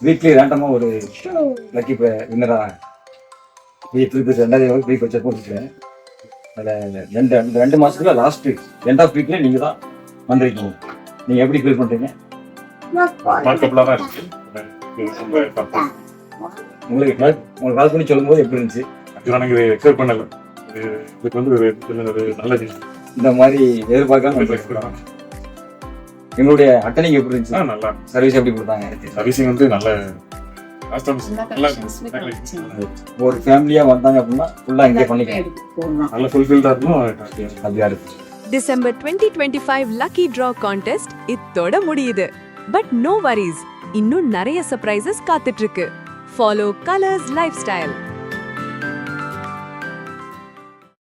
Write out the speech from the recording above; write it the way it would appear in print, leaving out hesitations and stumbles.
Weekly ரேண்டமாக ஒரு lucky வின்னரா திருப்பி 2000 வீக் வச்சு போட்டுருக்கேன். அதில் ரெண்டு மாதத்துல லாஸ்ட் எண்ட் ஆஃப் வீக்ல நீங்கள் தான் வந்திருக்கீங்க. நீங்கள் எப்படி ஃபீல் பண்ணுறீங்க? உங்களுக்கு கால் பண்ணி சொல்லும் போது எப்படி இருந்துச்சு? எனக்கு இது எக்ஸ்பெக்ட் பண்ணல. இதுக்கு வந்து ஒரு நல்ல இந்த மாதிரி எதிர்பார்க்காம. எங்களுடைய அட்டனிங் எப்படி இருந்துச்சு? நல்லா சர்வீஸ் எப்படி கொடுத்தாங்க? சர்வீசிங் வந்து நல்ல ஒரு ஃபேமிலியா வந்தாங்க அப்படின்னா ஃபுல்லா இங்கே பண்ணிக்கலாம். நல்ல ஃபுல்ஃபில்டா இருக்கும். அப்படியா இருக்கு. டிசம்பர் 2025 லக்கி டிரா கான்டெஸ்ட் இத்தோட முடியுது. பட் நோ வரிஸ், இன்னும் நிறைய சர்ப்ரைசஸ் காத்துட்டு இருக்கு. Follow colours life style.